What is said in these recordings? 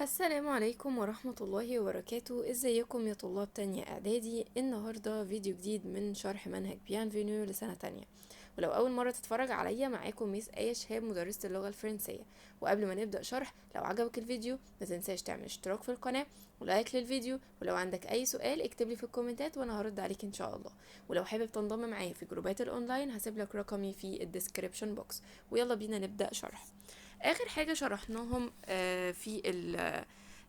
السلام عليكم ورحمة الله وبركاته. ازيكم يا طلاب تانية اعدادي؟ النهاردة فيديو جديد من شرح منهج بيانفينيو لسنة تانية. ولو اول مرة تتفرج عليا، معاكم ميس آية شهاب مدرسة اللغة الفرنسية. وقبل ما نبدأ شرح، لو عجبك الفيديو ما تنساش تعمل اشتراك في القناة ولايك للفيديو، ولو عندك اي سؤال اكتب لي في الكومنتات وانا هرد عليك ان شاء الله. ولو حابب تنضم معايا في جروبات الاونلاين هسيب لك رقمي في الديسكريبشن بوكس. ويلا بينا نبدأ شرح. اخر حاجة شرحناهم في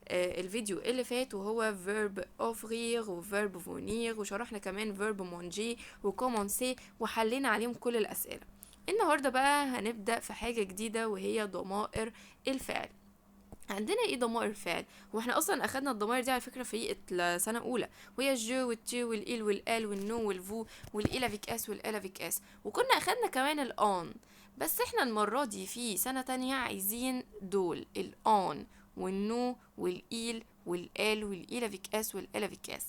الفيديو اللي فات، وهو verb offrir و verb venir، وشرحنا كمان verb manger و commencer، وحلينا عليهم كل الأسئلة. النهاردة بقى هنبدأ في حاجة جديدة وهي ضمائر الفعل. عندنا ايه ضمائر الفعل؟ واحنا اصلا اخدنا الضمائر دي على فكره في السنه اولى، وهي الجو والتي والإل والآل والنو والفو والإل افيك اس والآل افيك اس، وكنا اخدنا كمان الان. بس احنا المره دي في سنه تانية عايزين دول الان والنو والإل والآل والإل افيك اس والآل افيك اس.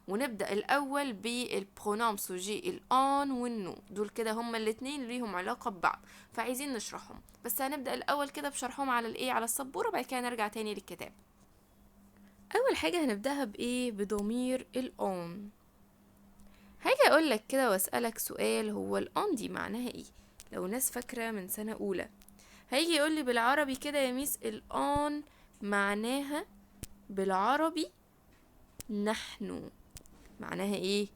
ونبدأ الأول بالبرونام سوجي الآن والنو، دول كده هما الاتنين ليهم علاقة ببعض، فعايزين نشرحهم. بس هنبدأ الأول كده بشرحهم على الإيه، على السبورة، بعد كده نرجع تاني للكتاب. أول حاجة هنبدأها بإيه؟ بضمير الآن. هاجي أقولك كده وأسألك سؤال، هو الآن دي معناها إيه؟ لو ناس فاكرة من سنة أولى هيجي يقولي بالعربي كده يا ميس الآن معناها بالعربي نحن. معناها إيه؟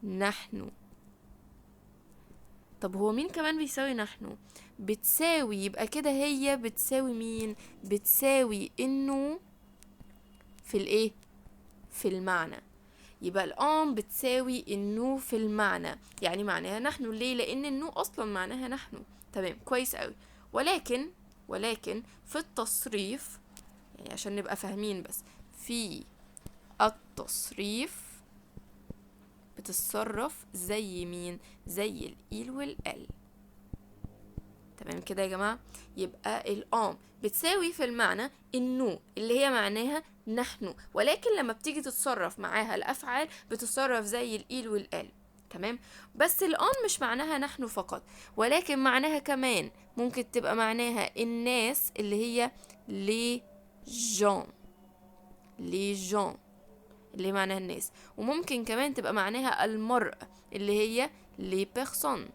نحن. طب هو مين كمان بيساوي نحن؟ بتساوي، يبقى كده هي بتساوي مين؟ بتساوي انه في الايه؟ في المعنى. يبقى الان بتساوي انه في المعنى، يعني معناها نحن. ليه؟ لان النو اصلا معناها نحن. تمام، كويس قوي. ولكن في التصريف، يعني عشان نبقى فاهمين بس، في التصريف بتتصرف زي مين؟ زي الإيل والال. تمام كده يا جماعة؟ يبقى الآن بتساوي في المعنى النو اللي هي معناها نحن، ولكن لما بتيجي تتصرف معاها الأفعال بتتصرف زي الإيل والآل. تمام. بس الآن مش معناها نحن فقط، ولكن معناها كمان ممكن تبقى معناها الناس اللي هي لي جون. لي جون اللي هي معناها الناس، وممكن كمان تبقى معناها المرء اللي هي لي بيرسون.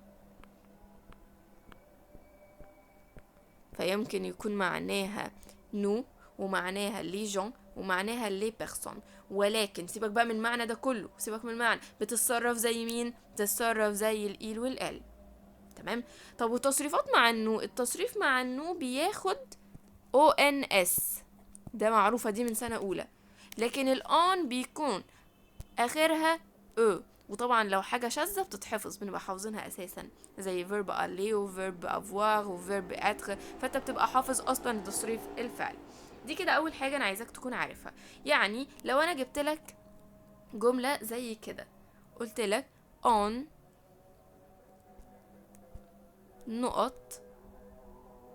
فيمكن يكون معناها نو، ومعناها لي جون، ومعناها لي بيرسون. ولكن سيبك بقى من المعنى ده كله، سيبك من المعنى، بتتصرف زي مين؟ بتتصرف زي الإيل والآل. تمام. طب والتصريفات مع النو؟ التصريف مع النو بياخد او ان اس، ده معروفة دي من سنة أولى. لكن الآن بيكون آخرها او. وطبعا لو حاجة شاذة بتتحفظ، بنبقى حافظينها أساسا، زي verb aller و verb avoir و verb être، فانت بتبقى حافظ أصلا تصريف الفعل. دي كده أول حاجة أنا عايزاك تكون عارفها. يعني لو أنا جبت لك جملة زي كده، قلت لك on نقط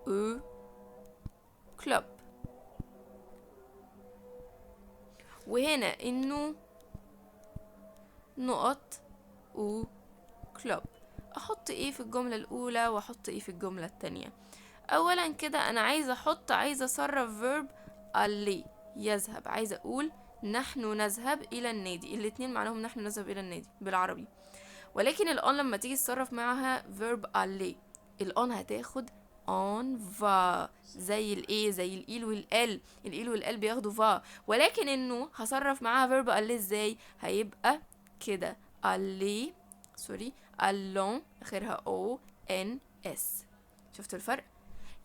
au club، وهنا إنه نقط au club، أحط إيه في الجملة الأولى وأحط إيه في الجملة التانية؟ اولا كده انا عايزه اصرف verb aller يذهب، عايزه اقول نحن نذهب الى النادي. الاتنين معناهم نحن نذهب الى النادي بالعربي. ولكن الان لما تيجي تصرف معاها verb aller، الان هتاخد on va زي الايه، زي الإيل والال. الإيل والال بياخدوا va. ولكن انه هصرف معاها verb aller ازاي؟ هيبقى كده aller، سوري، allons اخرها o n s. شفتوا الفرق؟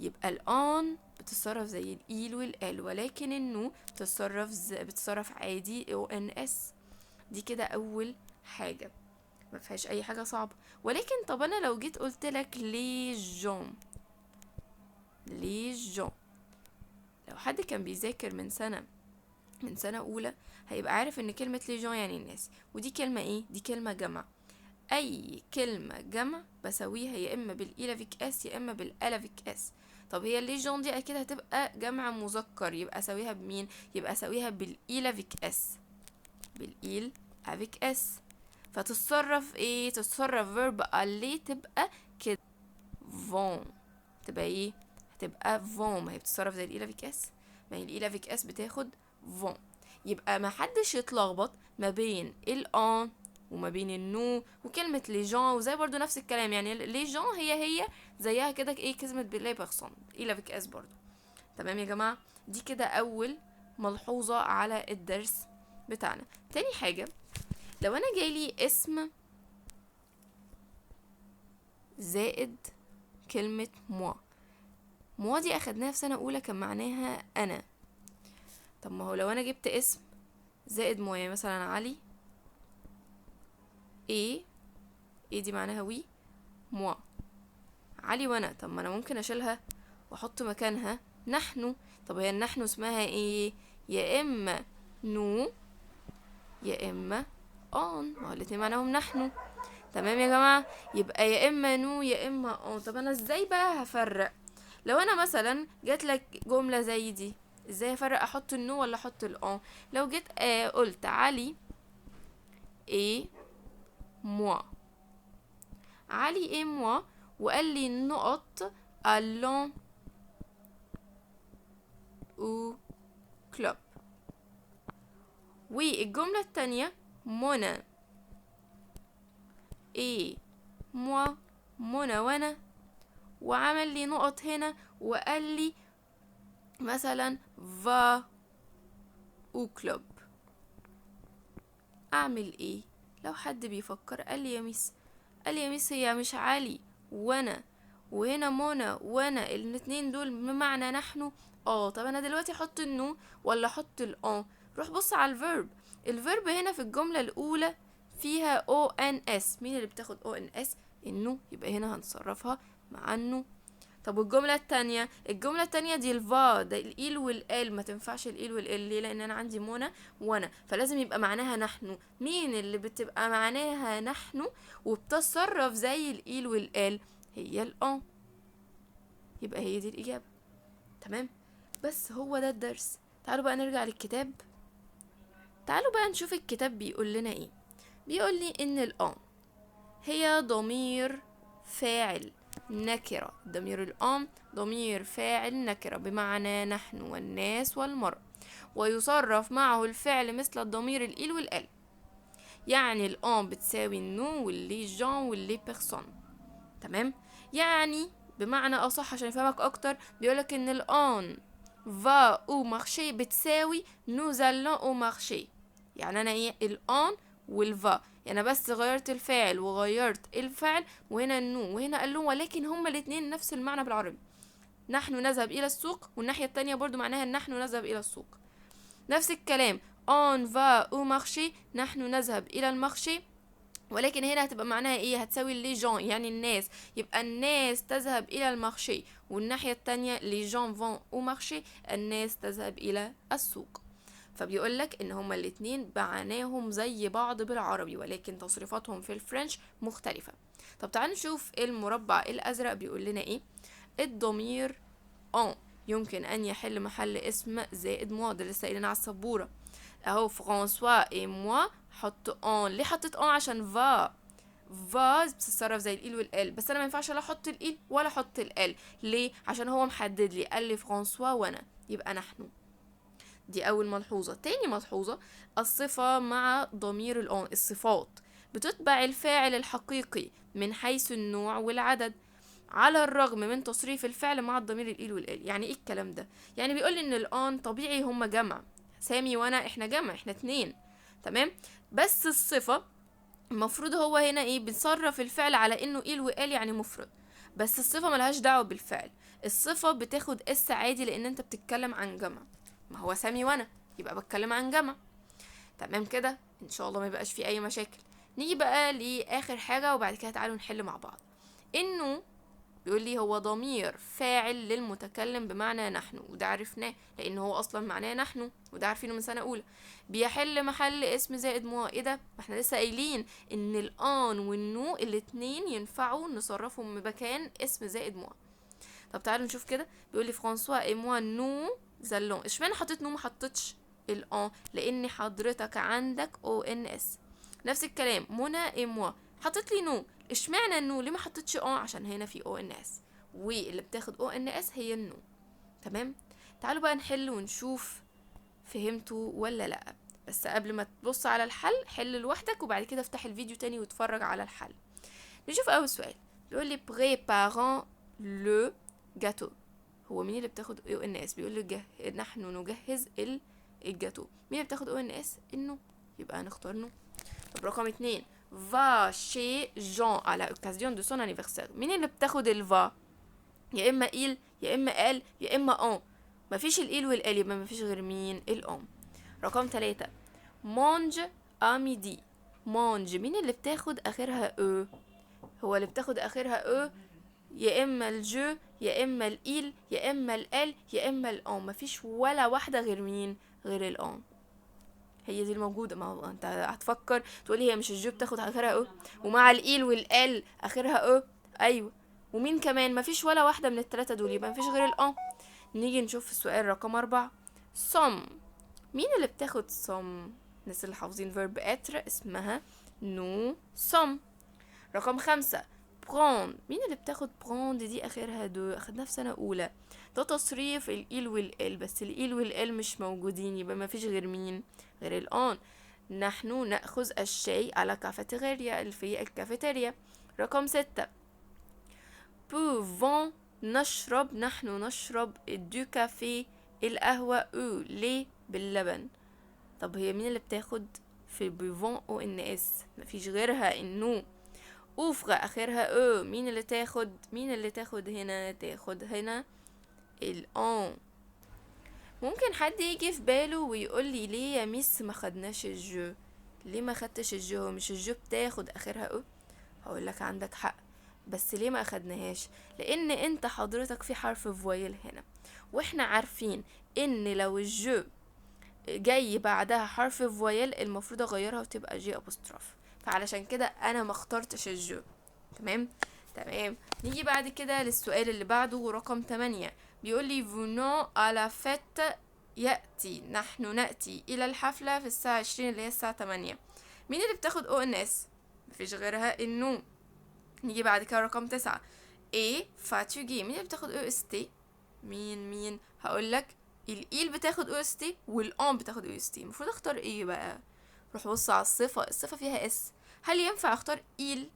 يبقى الآن بتتصرف زي الإيل والآل، ولكن النو بتتصرف عادي او ان اس. دي كده أول حاجة، ما فيهاش أي حاجة صعبة. ولكن طب أنا لو جيت قلت لك لي جون، لي جون، لو حد كان بيذاكر من سنة أولى هيبقى عارف إن كلمة لي جون يعني الناس، ودي كلمة إيه؟ دي كلمة جمع. اي كلمة جمع بسويها يا اما بالإلافيك اس يا اما بالالافيك اس. طب هي الليجون دي اكيد هتبقى جمع مذكر، يبقى اسويها بمين؟ يبقى اسويها بالإلافيك اس، بالإيل افيك اس. فتتصرف ايه؟ تتصرف فيرب aller تبقى كده فون. تبقى ايه؟ هتبقى فون، ما هي بتتصرف زي الإلافيك اس. ما هي الإي لافيك اس بتاخد فون. يبقى ما حدش يتلخبط ما بين الان وما بين النو وكلمة لي جان، وزي برضو نفس الكلام، يعني لي جان هي زيها كده ايه كلمة لي بيرسون، إي لافيك اس برضو. تمام يا جماعة، دي كده أول ملحوظة على الدرس بتاعنا. تاني حاجة، لو أنا جايلي اسم زائد كلمة موا دي أخدناها في سنة أولى كان معناها أنا. طب ما هو لو أنا جبت اسم زائد موا، يعني مثلا علي، ايه دي معناها وي، موا علي وأنا. طب ما أنا ممكن أشيلها وأحط مكانها نحن. طب هي النحن اسمها ايه؟ يا إما نو يا إما آن، ما هو الاتنين معناهم نحن. تمام يا جماعة، يبقى يا إما نو يا إما آن. طب أنا ازاي بقى هفرق؟ لو أنا مثلا جات لك جملة زي دي، ازاي هفرق احط النو ولا احط الآن؟ لو جيت قلت علي ايه موا، علي ايه موا، وقال لي النقط allons au club. والجملة التانية منى ايه موا، منى وانا، وعمل لي نقط هنا وقال لي مثلا va au club. اعمل ايه لو حد بيفكر؟ قال لي يا ميس هي مش علي وانا وهنا منى وانا الاتنين دول بمعنى نحن. طب انا دلوقتي احط النو ولا احط الان؟ روح بص على الفيرب هنا في الجملة الاولى فيها او ان اس. مين اللي بتاخد او ان اس؟ النو، يبقى هنا هنصرفها مع النو. طب والجملة التانية دي الفا، ده الإيل والآل، ما تنفعش الإيل والآل. ليه؟ لأن أنا عندي منى وأنا، فلازم يبقى معناها نحن. مين اللي بتبقى معناها نحن وبتصرف زي الإيل والآل؟ هي الآن. يبقى هي دي الإجابة. تمام، بس هو ده الدرس. تعالوا بقى نرجع للكتاب. تعالوا بقى نشوف الكتاب بيقول لنا ايه. بيقول لي ان الآن هي ضمير فاعل نكرة. ضمير الآن ضمير فاعل نكرة بمعنى نحن والناس والمرء، ويصرف معه الفعل مثل الضمير الإل والآل. يعني الآن بتساوي النو واللي جان واللي بيرسون. تمام، يعني بمعنى أصح عشان يفهمك أكتر، بيقولك إن الآن va au marché بتساوي nous allons au marché. يعني أنا إيه الآن والفا، يعني بس غيرت الفاعل وغيرت الفعل، وهنا النو وهنا اللون، ولكن هما الاتنين نفس المعنى بالعربي. نحن نذهب إلى السوق، والناحية التانية برضو معناها نحن نذهب إلى السوق. نفس الكلام on va au marché، نحن نذهب إلى المارشي، ولكن هنا هتبقى معناها ايه؟ هتساوي لي جون يعني الناس، يبقى الناس تذهب الى المارشي. والناحية التانية لي جون فون او مارشي، الناس تذهب الى السوق. فبيقولك ان هما الاتنين معناهم زي بعض بالعربي، ولكن تصريفاتهم في الفرنش مختلفة. طب تعالوا نشوف المربع الازرق بيقول لنا ايه. الضمير ان يمكن ان يحل محل اسم زائد موا، ده لسه قايلين على السبورة اهو. فرانسوا اي موا حط ان. ليه حطيت ان؟ عشان فا بتتصرف زي الإيل والآل، بس انا ما ينفعش لا احط الإيل ولا احط الآل. ليه؟ عشان هو محدد لي، قال لي فرانسوا وانا، يبقى نحن. دي اول ملحوظة. تاني ملحوظة، الصفة مع ضمير الان. الصفات بتتبع الفاعل الحقيقي من حيث النوع والعدد، على الرغم من تصريف الفعل مع الضمير الإيل والآل. يعني ايه الكلام ده؟ يعني بيقول لي ان الان طبيعي هما جمع، سامي وانا احنا جمع، احنا اتنين. تمام، بس الصفة المفروض هو هنا ايه؟ بنصرف الفعل على انه إيل وقال يعني مفرد، بس الصفة ملهاش دعوة بالفعل. الصفة بتاخد اس عادي لان انت بتتكلم عن جمع، ما هو سامي وانا يبقى بتكلم عن جمع. تمام كده، ان شاء الله ما يبقاش في اي مشاكل. نيجي بقى لاخر حاجة وبعد كده تعالوا نحل مع بعض. انه بيقول لي هو ضمير فاعل للمتكلم بمعنى نحن، وده عرفناه لان هو اصلا معناه نحن، وده عارفينه من سنه اولى. بيحل محل اسم زائد موا. ايه ده؟ ما احنا لسه قايلين ان الان والنو الاتنين ينفعوا نصرفهم مكان اسم زائد موا. طب تعالوا نشوف كده. بيقول لي فرانسوا اي موا نو زالون. اشمعنى حطيت نو ما حطيتش الان؟ لان حضرتك عندك او ان اس. نفس الكلام منى اي موا، حطيت لي نو. اشمعنى النو؟ ليه ما حطيتش عشان هنا في او ان اس، واللي بتاخد او ان اس هي النو. تمام، تعالوا بقى نحل ونشوف فهمتوا ولا لا. بس قبل ما تبص على الحل حل لوحدك وبعد كده افتح الفيديو تاني واتفرج على الحل. نشوف اول سؤال، بيقول لي préparons le gâteau. هو مين اللي بتاخد او ان اس؟ بيقول لي نحن نجهز الجاتو. مين اللي بتاخد او ان اس؟ انه، يبقى هنختار نو. طب رقم 2، va chez Jean à l'occasion de son anniversaire. مين اللي بتاخد الفا؟ يا اما il يا اما ال يا اما on. مفيش الإيل والال، يبقى مفيش غير مين؟ الأم. رقم 3، mange à midi. mange مين اللي بتاخد اخرها او؟ هو اللي بتاخد اخرها او يا اما الجو يا اما الإيل يا اما الال يا اما الأم. مفيش ولا واحدة غير مين؟ غير الأم. هي دي الموجودة. ما هو انت هتفكر تقولي هي مش الجو بتاخد اخرها او ومع الإيل والال اخرها او؟ ايوه. ومين كمان؟ مفيش ولا واحدة من الثلاثة دول، يبقى مفيش غير الأم. نيجي نشوف السؤال رقم 4، صم. مين اللي بتاخد صم؟ الناس اللي حافظين verb être اسمها نو صم. رقم 5، prendre. مين اللي بتاخد prendre؟ دي اخرها دو، اخدناها في سنة اولى. ده تصريف الإيل والال، بس الإيل والال مش موجودين، يبقى ما فيش غير مين؟ غير الآن. نحن نأخذ الشاي على كافيتيريا، في الكافيتيريا. رقم 6، pouvons. نشرب، نحن نشرب دو كافي، القهوة او ليه؟ باللبن. طب هي مين اللي بتاخد في بيفون او ان اس؟ مفيش غيرها النو. اوفغ اخرها او، مين اللي تاخد؟ مين اللي تاخد هنا؟ تاخد هنا الان. ممكن حد يجي في باله ويقول لي ليه يا ميس ما خدناش الجو؟ ليه ما خدتش الجو؟ مش الجو بتاخد اخرها او؟ هقول لك عندك حق، بس ليه ما اخدناهاش؟ لان انت حضرتك في حرف فويل هنا، واحنا عارفين ان لو الجو جاي بعدها حرف فويل المفروض اغيرها وتبقى جي ابوستروف، فعلشان كده انا ما اخترتش الجو. تمام. نيجي بعد كده للسؤال اللي بعده رقم 8، بيقول لي venons à la fête. يأتي، نحن نأتي إلى الحفلة في الساعة 20 اللي هي الساعة 8. مين اللي بتاخد او ان اس؟ مفيش غيرها النو. نيجي بعد كده رقم 9، ايه فاتوجي. مين اللي بتاخد او اس تي؟ مين هقول لك الإيل بتاخد او اس تي والان بتاخد او اس تي. المفروض اختار ايه بقى؟ روح بص على الصفة فيها اس. هل ينفع اختار إيل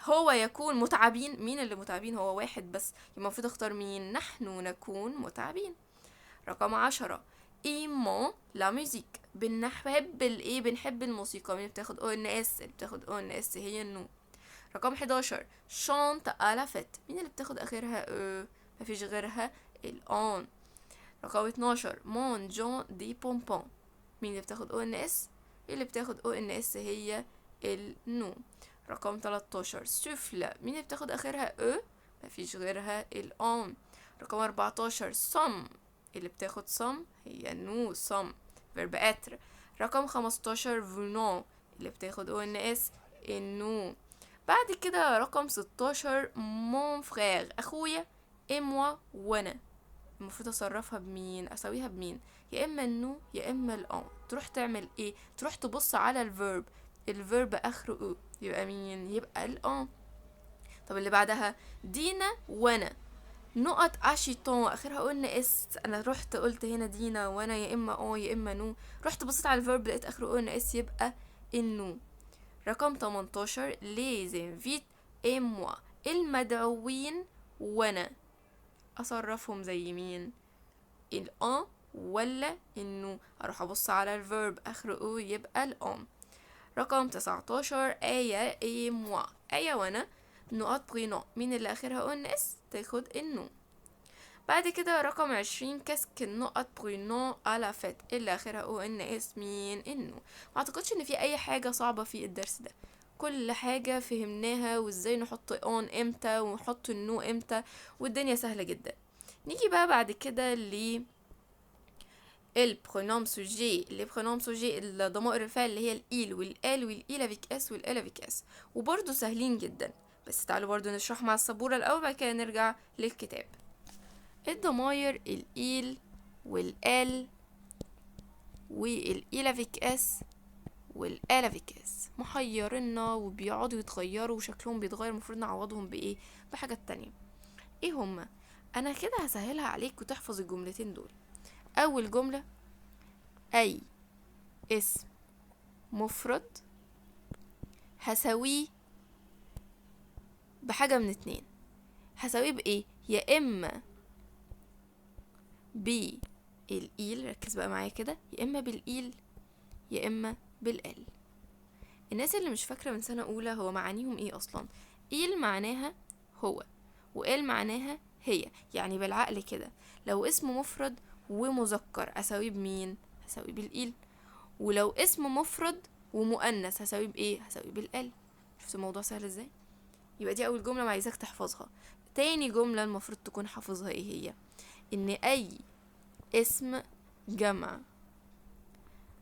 هو يكون متعبين؟ مين اللي متعبين؟ هو واحد بس، المفروض اختار مين؟ نحن نكون متعبين. رقم 10، ايمون لا ميوزيك. بنحب الايه؟ بنحب الموسيقى. مين بتاخد او ان اس؟ اللي بتاخد او ان اس هي النو. رقم 11، شانت على فت. مين اللي بتاخد اخرها او؟ مفيش غيرها الان. رقم 12، مون جون دي بومبون. مين اللي بتاخد او ان اس؟ اللي بتاخد او ان اس هي النو. رقم 13، سفلى. مين اللي بتاخد اخرها او؟ مفيش غيرها الان. رقم 14، صم. اللي بتاخد صم هي نو صم، verb être. رقم 15، venons. اللي بتاخد او ان اس النو. بعد كده رقم 16، mon frère. اخويا، et moi وانا. المفروض اصرفها بمين؟ اسويها بمين؟ يا اما النو يا اما الان. تروح تعمل ايه؟ تروح تبص على الفيرب اخره او، يبقى مين؟ يبقى الان. طب اللي بعدها دينا وانا. نقط اشيطون اخرها قلنا اس. انا رحت قلت هنا دينا وانا يا اما او يا اما نو، رحت بصيت على الفيرب لقيت اخره قلنا اس، يبقى النو. رقم 18، les invités et moi. المدعوين وانا. اصرفهم زي مين؟ الان ولا النو؟ اروح ابص على الفيرب اخره او يبقى الان. رقم 19، آية اي موا. آية وانا نقط برينو. مين اللي اخرها او ان اس؟ تاخد النو. بعد كده رقم 20، كاسك النقط برينو على فت. اللي اخرها او ان اس مين؟ النو. ما اعتقدش ان في اي حاجة صعبة في الدرس ده، كل حاجة فهمناها وازاي نحط اون امتى ونحط النو امتى، والدنيا سهلة جدا. نيجي بقى بعد كده ل البرونوم سوجي. اللي برونوم سوجي الضمائر الفعل اللي هي الإيل والآل والإيل افيك اس والآل افيك اس، وبرضو سهلين جدا. بس تعالوا برضو نشرح مع السبورة الأول، بعد كده نرجع للكتاب. الضمائر الإيل والآل والإيل افيك اس والآل افيك اس محيرنا وبيقعدوا يتغيروا وشكلهم بيتغير، المفروض نعوضهم بإيه؟ بحاجات تانية. ايه هما؟ انا كده هسهلها عليك وتحفظ الجملتين دول. اول جملة، اي اسم مفرد هساويه بحاجة من اتنين. هساويه بايه؟ يا اما بالإيل، ركز بقى معايا كده، يا اما بالإيل يا اما بالال. الناس اللي مش فاكرة من سنة اولى هو معانيهم ايه اصلا. إيل معناها هو، وال معناها هي. يعني بالعقل كده، لو اسم مفرد ومذكر اساويه بمين؟ هساويه بالإيل. ولو اسم مفرد ومؤنث هساويه بايه؟ هساويه بالال. شفت الموضوع سهل ازاي؟ يبقى دي اول جمله عايزاك تحفظها. تاني جمله المفروض تكون حافظها ايه هي؟ ان اي اسم جمع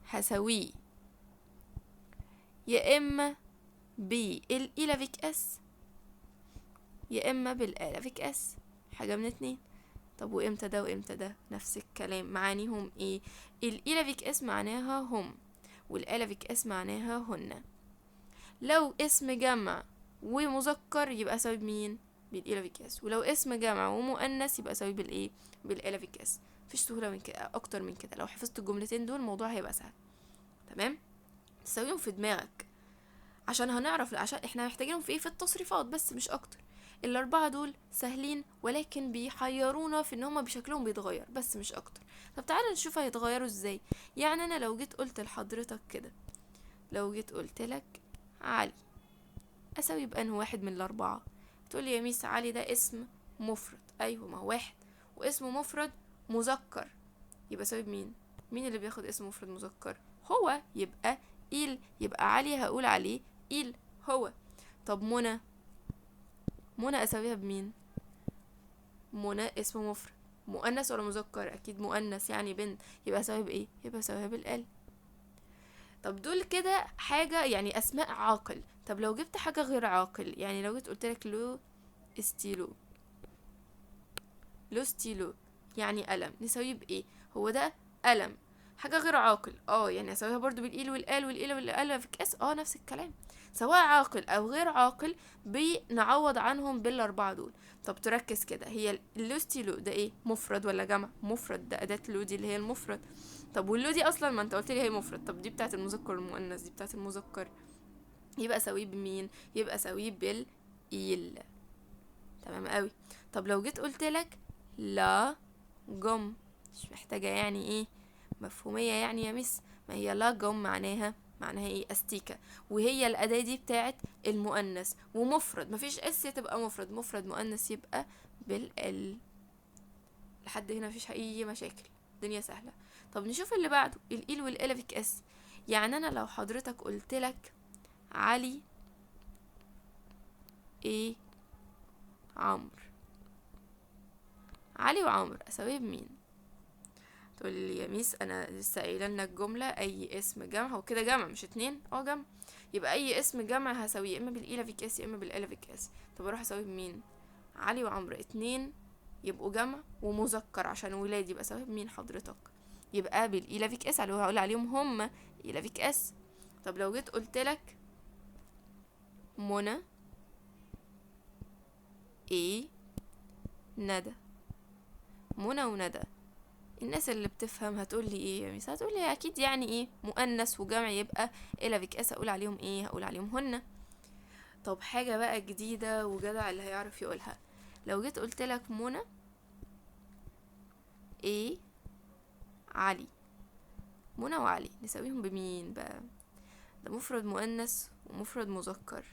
هساويه يا اما بالإلى فيك اس يا اما بالآلة فيك اس، حاجه من اتنين. طب وامتى ده وامتى ده؟ نفس الكلام، معانيهم ايه؟ الإلى فيك اس معناها هم، والآلة فيك اس معناها هن. لو اسم جمع ومذكر يبقى اساوي بمين؟ بالإلى فيك اس. ولو اسم جمع ومؤنث يبقى اساوي بالايه؟ بالإلى فيك اس. مفيش سهوله من كده، اكتر من كده. لو حفظت الجملتين دول الموضوع هيبقى سهل. تمام، تساويهم في دماغك عشان هنعرف، عشان احنا محتاجينهم في ايه؟ في التصريفات بس مش اكتر. الاربعه دول سهلين ولكن بيحيرونا في ان هما بشكلهم بيتغير بس مش اكتر. طب تعالى نشوف هيتغيروا ازاي. يعني انا لو جيت قلت لحضرتك كده، لو جيت قلت لك علي، اساوي بأنه واحد من الاربعه. تقول لي يا ميس علي ده اسم مفرد. ايوه، ما هو واحد واسم مفرد مذكر، يبقى اساوي بمين؟ مين اللي بياخد اسم مفرد مذكر؟ هو، يبقى إيل. يبقى علي هقول عليه إيل هو. طب منى، منى اساويها بمين؟ منى اسم مفرد مؤنث ولا مذكر؟ اكيد مؤنث، يعني بنت، يبقى اساويها بايه؟ يبقى اساويها بالال. طب دول كده حاجه يعني اسماء عاقل. طب لو جبت حاجه غير عاقل، يعني لو جيت قلت لك لو استيلو، لو ستيلو يعني قلم، نساويه بايه؟ هو ده قلم، حاجه غير عاقل. يعني اساويها برضو بالايل والال والايل والال في كاس، نفس الكلام. سواء عاقل او غير عاقل بنعوض عنهم بالاربعه دول. طب تركز كده، هي اللو ستيلو ده ايه؟ مفرد ولا جمع؟ مفرد، ده اداه لو دي اللي هي المفرد. طب واللو دي اصلا ما انت قلت لي هي مفرد، طب دي بتاعه المذكر والمؤنث، دي بتاعه المذكر، يبقى اساويه بمين؟ يبقى اساويه بالايل. تمام قوي. طب لو جيت قلت لك لا جم، مش محتاجة يعني ايه مفهومية يعني يا مس، ما هي لا جم معناها ايه؟ استيكة، وهي الأداة دي بتاعت المؤنث ومفرد، مفيش اس تبقى مفرد، مفرد مؤنث يبقى بالال. لحد هنا مفيش اي مشاكل، الدنيا سهلة. طب نشوف اللي بعده، الإيل والإلا فيك اس. يعني انا لو حضرتك قلت لك علي ايه عمرو، علي وعمرو اساويه بمين؟ تقول لي يا ميس انا لسه قايله لنا الجمله اي اسم جمع، هو كده جمع مش اتنين؟ جمع، يبقى اي اسم جمع هساويه اما بالاله في كاس يا اما بالاله في كاس. طب اروح اساويه بمين؟ علي وعمرو اتنين يبقوا جمع ومذكر عشان ولاد، يبقى اساويه بمين حضرتك؟ يبقى بالاله في كاس، اللي هو هقول عليهم هم اله في كاس. طب لو جيت قلت لك منى ايه ندى، منى وندى، الناس اللي بتفهم هتقول لي ايه يا ميس؟ هتقول لي اكيد يعني ايه مؤنث وجمع، يبقى الى فيك اس، اقول عليهم ايه؟ هقول عليهم هن. طب حاجه بقى جديده وجدع اللي هيعرف يقولها، لو جيت قلت لك منى ايه علي، منى وعلي نساويهم بمين بقى؟ ده مفرد مؤنث ومفرد مذكر،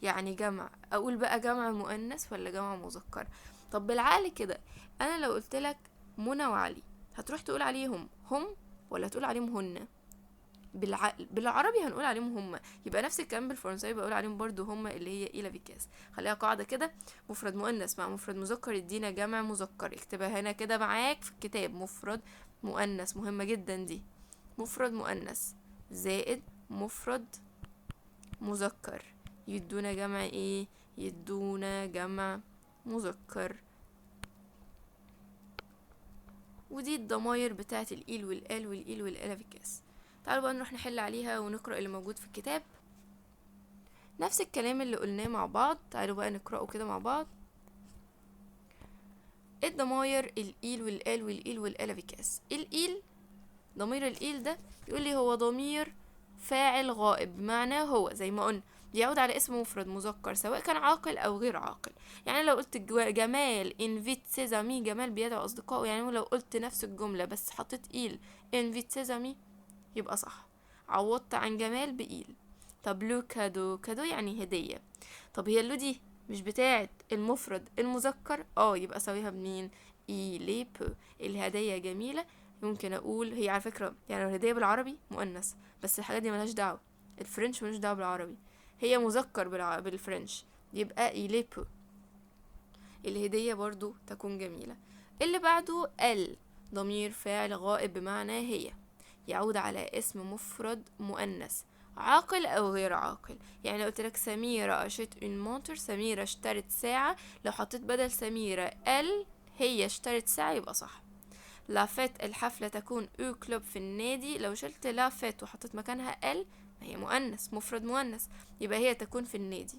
يعني جمع. اقول بقى جمع مؤنث ولا جمع مذكر؟ طب بالعقل كده، انا لو قلت لك منى وعلي هتروح تقول عليهم هم ولا تقول عليهم هن؟ بالعقل بالعربي هنقول عليهم هم، يبقى نفس الكلام بالفرنساوي بقول عليهم برضو هم، اللي هي إلى فيكاس. خليها قاعدة كده، مفرد مؤنث مع مفرد مذكر يدينا جمع مذكر. اكتبها هنا كده معاك في الكتاب، مفرد مؤنث، مهمة جدا دي، مفرد مؤنث زائد مفرد مذكر يدونا جمع ايه؟ يدونا جمع مذكر. ودي الضماير بتاعت الإيل والآل والإيل والآلة في الكاس. تعالوا بقى نروح نحل عليها ونقرأ اللي موجود في الكتاب، نفس الكلام اللي قلناه مع بعض. تعالوا بقى نقرأه كده مع بعض. الضماير الإيل والآل والإيل والألافيكاس. الإيل، ضمير الإيل ده يقول لي هو ضمير فاعل غائب، معناه هو زي ما قلنا بيعود على اسم مفرد مذكر سواء كان عاقل أو غير عاقل. يعني لو قلت جمال انفيت سيزامي، جمال بيدعو أصدقائه، يعني لو قلت نفس الجملة بس حطيت إيل انفيت سيزامي يبقى صح، عوضت عن جمال بإيل. طب لو كادو، كادو يعني هدية. طب هي اللو دي مش بتاعت المفرد المذكر، يبقى سويها بمين؟ إيلي بو، الهدية جميلة. ممكن اقول هي على فكرة يعني لو الهدية بالعربي مؤنث، بس الحاجات دي ملهاش دعوة، الفرنش ملهاش دعوة بالعربي، هي مذكر بالفرنش، يبقى إيلي بو، الهدية برضو تكون جميلة. اللي بعده ضمير فاعل غائب بمعنى هي، يعود على اسم مفرد مؤنث عاقل او غير عاقل. يعني لو قلت لك سميرة اشترت اون مونتر، سميرة اشترت ساعة، لو حطيت بدل سميرة هي اشترت ساعة يبقى صح. لافيت الحفلة تكون او كلوب في النادي، لو شلت لافيت وحطيت مكانها هي مؤنث مفرد مؤنث، يبقى هي تكون في النادي،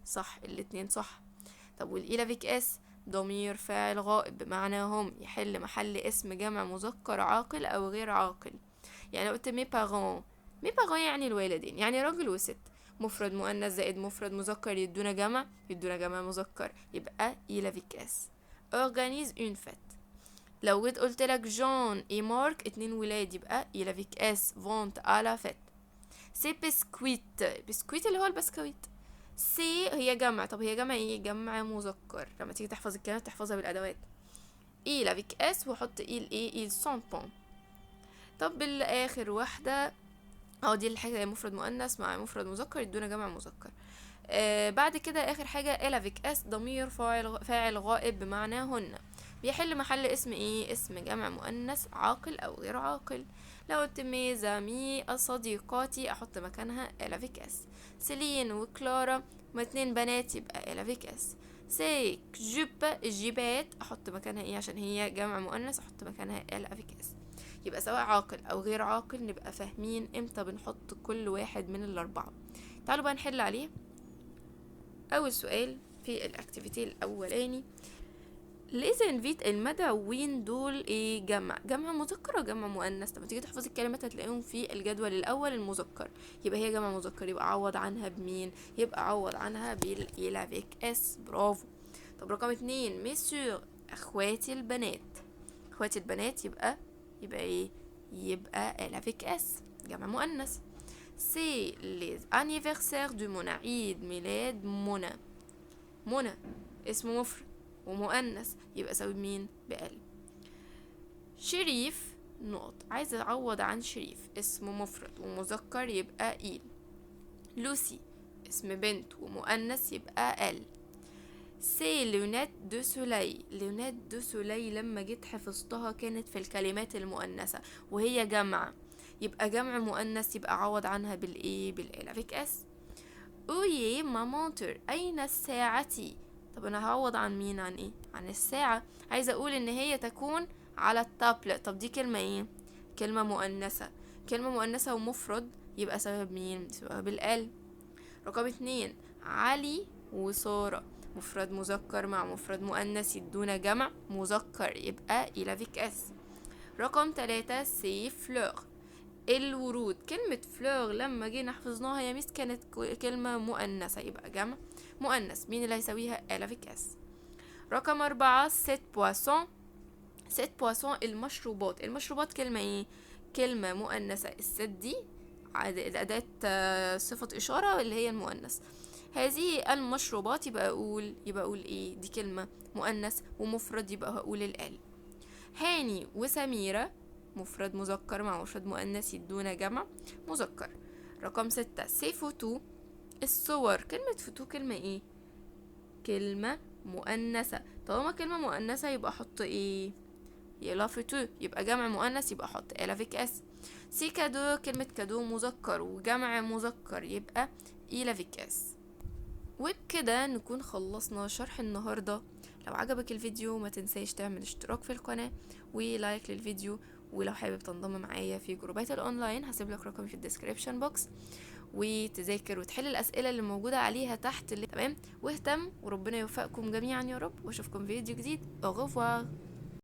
صح، الاتنين صح. طب والإلافيك اس ضمير فاعل غائب بمعنى هم، يحل محل اسم جمع مذكر عاقل او غير عاقل. يعني لو قلت مي بارون، مي بارون يعني الوالدين، يعني راجل وست، مفرد مؤنث زائد مفرد مذكر يدونا جمع مذكر، يبقى إلافيك اس. organise une fête، لو جيت قلت لك جون اي مارك 2 ولاد، يبقى إلافيك اس فونت على فيت. سي بسكويت، بسكويت اللي هو البسكويت. سي هي جمع، طب هي جمع ايه؟ جمع مذكر، لما تيجي تحفظ الكلمات تحفظها بالادوات. اي لافيك اس وحط اي سون بون. طب بالاخر واحده دي الحاجه مفرد مؤنث مع مفرد مذكر يدونا جمع مذكر. بعد كده اخر حاجه الافيك اس ضمير فاعل غائب بمعنى هن، بيحل محل اسم ايه؟ اسم جمع مؤنث عاقل او غير عاقل. لو قلت ميزامي صديقاتي احط مكانها الافيك اس. سيلين وكلارا هما 2 بنات يبقى الافيك اس. سيك جوب الجيبات احط مكانها ايه عشان هي جمع مؤنث؟ احط مكانها الافيك اس. يبقى سواء عاقل او غير عاقل نبقى فاهمين امتى بنحط كل واحد من الاربعه. تعالوا بقى نحل عليه. اول سؤال في الاكتيفيتي الاولاني، ليس انفيت المدعوين دول ايه؟ جمع مذكر وجمع مؤنث. لما تيجي تحفظ الكلمات هتلاقيهم في الجدول الاول المذكر، يبقى هي جمع مذكر، يبقى عوض عنها بمين؟ يبقى عوض عنها بالافيك اس. برافو. طب رقم 2 ميسور اخواتي البنات، اخواتي البنات يبقى ايه؟ يبقى الافيك اس جمع مؤنث. سي لي انيفرسير دو منى، عيد ميلاد منى اسمه مفرد ومؤنث يبقى سوي مين؟ بقلب. شريف عايزة اعوض عن شريف اسم مفرد ومذكر يبقى إيل. لوسي اسم بنت ومؤنث يبقى ال. سي لونات دو سولي، لونات دو سولي لما جيت حفظتها كانت في الكلمات المؤنثة وهي جمع، يبقى جمع مؤنث يبقى عوض عنها بالايه؟ بالالافيك اس. اويه مامونتر اين ساعتي، طب انا هعوض عن مين؟ عن ايه؟ عن الساعة. عايزة اقول ان هي تكون على التابلت، طب دي كلمة ايه؟ كلمة مؤنثة، كلمة مؤنثة ومفرد يبقى سبب مين؟ سبب بالال. رقم 2 علي وسارة، مفرد مذكر مع مفرد مؤنث يدونا جمع مذكر يبقى إلافيك اس. رقم 3 سي فلور، الورود، كلمة فلور لما جينا حفظناها يا ميس كانت كلمة مؤنثة يبقى جمع مؤنث، مين اللي هيسويها؟ الافيك اس. رقم 4 سيت بواسون، سيت بواسون المشروبات كلمة ايه؟ كلمة مؤنثة. الست دي الأداة صفة إشارة اللي هي المؤنث. هذه المشروبات يبقى أقول ايه؟ دي كلمة مؤنث ومفرد يبقى هقول الال. هاني وسميرة مفرد مذكر مع مفرد مؤنث يدونا جمع مذكر. رقم 6 سي فوتو، الصور، كلمة فوتو كلمة ايه؟ كلمة مؤنثة، طالما كلمة مؤنثة يبقى احط ايه؟ يلا فوتو يبقى جمع مؤنث يبقى احط الافيك اس. سي كادو، كلمة كادو مذكر وجمع مذكر يبقى الافيك اس. وبكده نكون خلصنا شرح النهاردة. لو عجبك الفيديو ما تنساش تعمل اشتراك في القناة ولايك للفيديو، ولو حابب تنضم معايا في جروبات الاونلاين هسيب لك رقمي في الديسكريبشن بوكس. وتذاكر وتحل الاسئله اللي موجوده عليها تحت اللي تمام. واهتم وربنا يوفقكم جميعا يا رب، واشوفكم في فيديو جديد. au revoir.